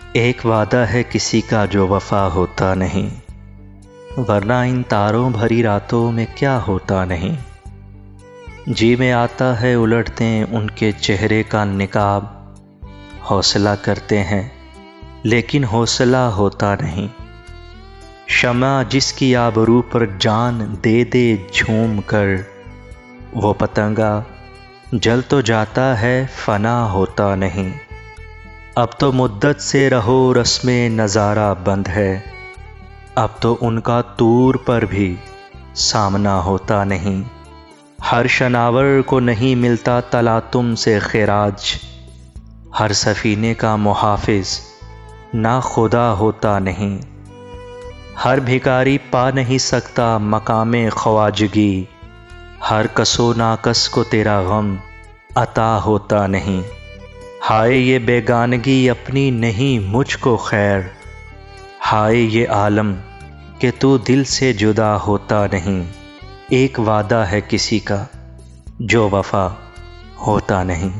एक वादा है किसी का जो वफा होता नहीं, वरना इन तारों भरी रातों में क्या होता नहीं। जी में आता है उलटते उनके चेहरे का निकाब, हौसला करते हैं लेकिन हौसला होता नहीं। शमा जिसकी आबरू पर जान दे दे झूम कर, वो पतंगा जल तो जाता है फना होता नहीं। अब तो मुद्दत से रहो रस्में नज़ारा बंद है, अब तो उनका तूर पर भी सामना होता नहीं। हर शनावर को नहीं मिलता तलातुम से खैराज, हर सफ़ीने का मुहाफिज ना खुदा होता नहीं। हर भिखारी पा नहीं सकता मकामे ख्वाजगी, हर कसो नाकस को तेरा गम अता होता नहीं। हाय ये बेगानगी अपनी नहीं मुझको खैर, हाय ये आलम कि तू दिल से जुदा होता नहीं। एक वादा है किसी का जो वफा होता नहीं।